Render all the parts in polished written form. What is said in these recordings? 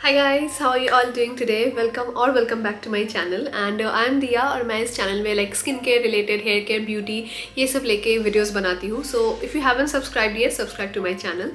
Hi guys, how are you all doing today? Welcome back to my channel and I am Diya और मैं इस channel में like skin care related, hair care, beauty ये सब लेके videos बनाती हूँ. So if you haven't subscribed yet, subscribe to my channel.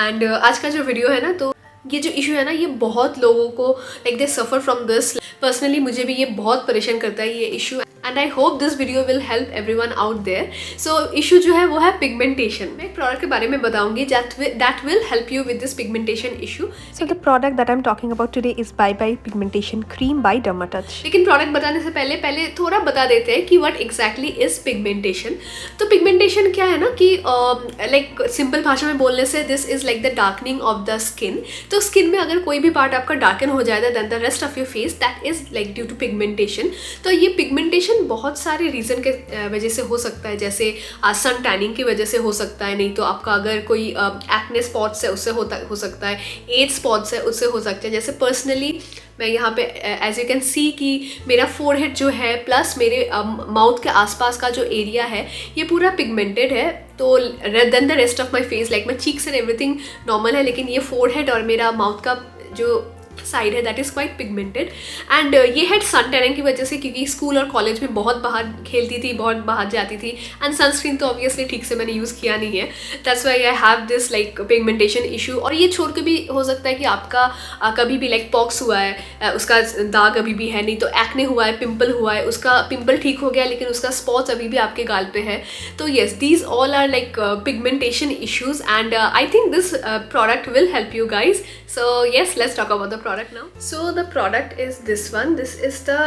And आज का जो वीडियो है ना, तो ये जो इशू है ना, ये बहुत लोगों को like they suffer from this. Personally मुझे भी ये बहुत परेशान करता है ये issue, and I hope this video will help everyone out there. So issue जो है वो है पिगमेंटेशन. मैं एक प्रोडक्ट के बारे में बताऊंगी that will help you with this pigmentation issue. So the product that I'm talking about today is Bye Bye Pigmentation Cream by Dermatouch. लेकिन प्रोडक्ट बताने से पहले थोड़ा बता देते हैं कि व्हाट एग्जैक्टली इज पिगमेंटेशन. तो पिगमेंटेशन क्या है ना कि लाइक सिंपल भाषा में बोलने से this is like the darkening of the skin. तो स्किन में अगर कोई भी पार्ट आपका डार्कन हो जाता है then the rest of your face, that is like due to pigmentation. तो ये पिगमेंटेशन बहुत सारे रीज़न के वजह से हो सकता है, जैसे सन टैनिंग की वजह से हो सकता है, नहीं तो आपका अगर कोई एक्ने स्पॉट्स है उससे हो सकता है, एज स्पॉट्स है उससे हो सकता है. जैसे पर्सनली मैं यहाँ पे एज यू कैन सी कि मेरा फोरहेड जो है प्लस मेरे माउथ के आसपास का जो एरिया है ये पूरा पिगमेंटेड है. तो then the rest of my face, like my cheeks and everything normal है, लेकिन ये फोरहेड और मेरा माउथ का जो साइड है that is quite pigmented. And ये है सन टैनिंग की वजह से, क्योंकि स्कूल और कॉलेज में बहुत बाहर खेलती थी, बहुत बाहर जाती थी, एंड सनस्क्रीन तो ऑब्वियसली ठीक से मैंने यूज़ किया नहीं है. That's why I have this like pigmentation issue. और ये छोड़ के भी हो सकता है कि आपका कभी भी लाइक पॉक्स हुआ है, उसका दाग अभी भी है, नहीं तो एक्ने हुआ है, पिंपल हुआ है, उसका पिंपल ठीक हो गया लेकिन उसका स्पॉट्स अभी भी आपके गाल पे है. तो yes, these all are like pigmentation issues and I think this product will help you guys. So yes, let's talk about the product now. So the product is this one. This is the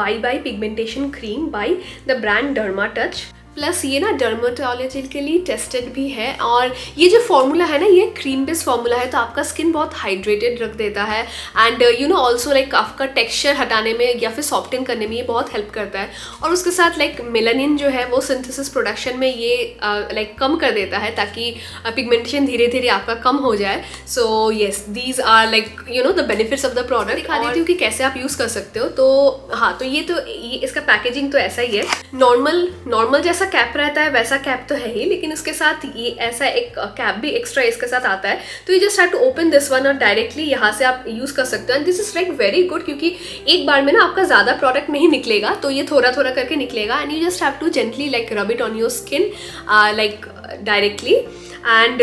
Bye Bye Pigmentation Cream by the brand Dermatouch. Plus ये ना dermatology के लिए tested भी है, और ये जो formula है ना ये क्रीम बेस्ड फॉर्मूला है, तो आपका स्किन बहुत हाइड्रेटेड रख देता है. And you know also like आपका टेक्सचर हटाने में या फिर सॉफ्टन करने में ये बहुत हेल्प करता है. और उसके साथ लाइक मेलानिन जो है वो सिंथेसिस प्रोडक्शन में ये लाइक कम कर देता है ताकि पिगमेंटेशन धीरे धीरे आपका कम हो जाए. So yes, these are like you know the benefits of the product. दिखा देती हूँ कि कैसे आप यूज़ कर सकते हो. तो हाँ, तो ये इसका पैकेजिंग तो ऐसा ही है, नॉर्मल जैसा कैप रहता है वैसा कैप तो है ही, लेकिन उसके साथ ये ऐसा एक कैप भी एक्स्ट्रा इसके साथ आता है. तो you just have to open this one और डायरेक्टली यहाँ से आप यूज़ कर सकते हो. And this is like very good, क्योंकि एक बार में ना आपका ज़्यादा प्रोडक्ट नहीं निकलेगा, तो ये थोड़ा थोड़ा करके निकलेगा. And you just have to gently like rub it on your skin like directly. एंड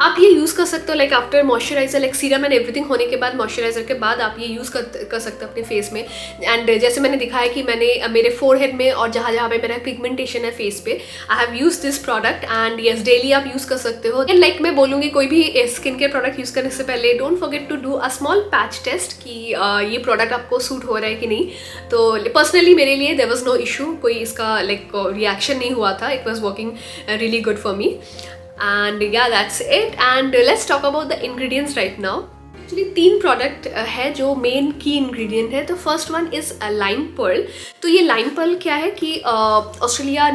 आप ये यूज़ कर सकते हो like after moisturizer, like serum and everything होने के बाद, मॉइस्चराइजर के बाद आप ये यूज़ कर सकते हो अपने फेस में. एंड जैसे मैंने दिखाया कि मैंने मेरे फोरहेड में और जहाँ जहाँ पे मेरा पिगमेंटेशन है फेस पे, I have use this product. And yes, daily आप यूज़ कर सकते हो. एंड लाइक मैं बोलूँगी कोई भी स्किन केयर प्रोडक्ट यूज़ करने से पहले don't forget to do a small patch test कि ये प्रोडक्ट आपको सूट हो रहा है कि नहीं. तो पर्सनली मेरे लिए देयर वाज नो इशू, कोई इसका लाइक रिएक्शन नहीं हुआ था. It was working really good for me. And yeah, that's it. And let's talk about the ingredients right now. Actually 3 product है जो मेन की इंग्रेडिएंट है. तो first one is lime pearl. तो ये लाइम पर्ल क्या है कि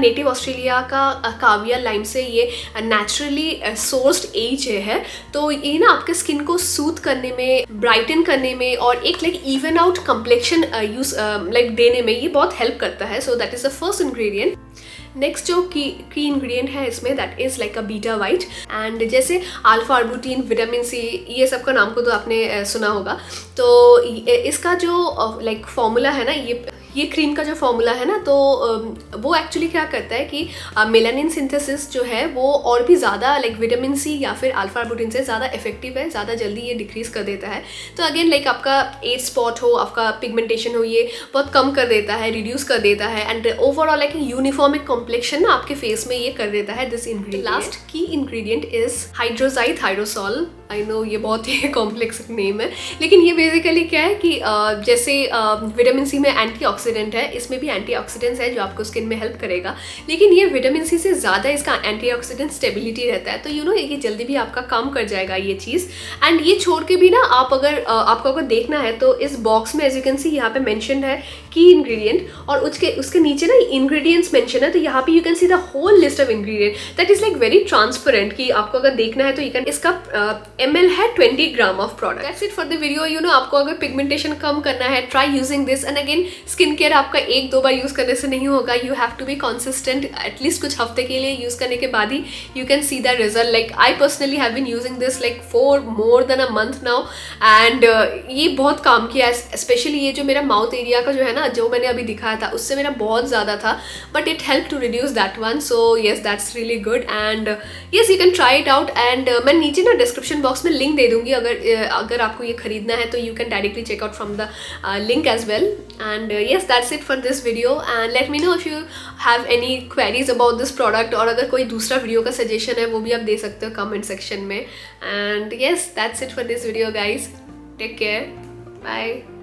नेटिव ऑस्ट्रेलिया का काविया लाइम से ये नेचुरली सोर्स्ड एज है. तो ये ना आपके स्किन को सूथ करने में, ब्राइटन करने में और एक like even out complexion use like देने में ये बहुत हेल्प करता है. So that is the first ingredient. Next जो की इंग्रेडिएंट है इसमें that is like a beta white. And जैसे अल्फा आर्बुटिन, विटामिन सी, ये सब का नाम को तो आपने सुना होगा. तो इसका जो लाइक फॉर्मूला है ना, ये क्रीम का जो फॉर्मूला है ना, तो वो एक्चुअली क्या करता है कि मेलानिन सिंथेसिस जो है वो और भी ज़्यादा लाइक विटामिन सी या फिर अल्फा आर्बुटिन से ज़्यादा इफेक्टिव है, ज़्यादा जल्दी ये डिक्रीज कर देता है. तो अगेन लाइक आपका एज स्पॉट हो, आपका पिगमेंटेशन हो, ये बहुत कम कर देता है, रिड्यूस कर देता है. एंड ओवरऑल लाइक यूनिफॉर्मिक कॉम्प्लेक्शन ना आपके फेस में ये कर देता है दिस इंग्रेडिएंट. लास्ट की इंग्रेडिएंट इज हाइड्रोजाई थायरोसॉल. आई नो ये बहुत ही कॉम्प्लेक्स नेम है, लेकिन ये बेसिकली क्या है कि जैसे विटामिन सी में एंटीऑक्सीडेंट है, इसमें भी एंटीऑक्सीडेंट्स है जो आपको स्किन में हेल्प करेगा. लेकिन ये विटामिन सी से ज़्यादा इसका एंटीऑक्सीडेंट स्टेबिलिटी रहता है. तो यू नो ये जल्दी भी आपका काम कर जाएगा ये चीज़. एंड ये छोड़ के भी ना आप आपको अगर देखना है तो इस बॉक्स में एज यू कैन सी यहाँ पे मेंशन है की इंग्रेडिएंट, और उसके नीचे ना इंग्रेडिएंट्स मेंशन है. तो यहाँ पे you can see the whole list of ingredient that is like very transparent, कि आपको अगर देखना है तो यू कैन इसका ml है 20 gram of product. That's it for the video. You know, आपको अगर पिगमेंटेशन कम करना है, try using this. And again, skin care आपका 1-2 बार यूज करने से नहीं होगा, you have to be consistent. At least कुछ हफ्ते के लिए यूज करने के बाद ही you can see the result. Like I personally have been using this like for more than a month now, and ये बहुत काम किया है। स्पेशली ये जो मेरा माउथ एरिया का जो है ना, जो मैंने अभी दिखाया था, उससे मेरा बहुत ज़्यादा था, but it help to reduce that one. So yes, that's really good, and yes, you can try it out. And मैं नीचे ना डिस्क्रिप्शन बॉक्स में लिंक दे दूंगी, अगर आपको ये खरीदना है तो you can directly check out from the link as well. And yes, that's it for this video, and let me know if you have any queries about this product, और अगर कोई दूसरा वीडियो का सजेशन है वो भी आप दे सकते हो कमेंट सेक्शन में। And yes, that's it for this video guys, take care, bye.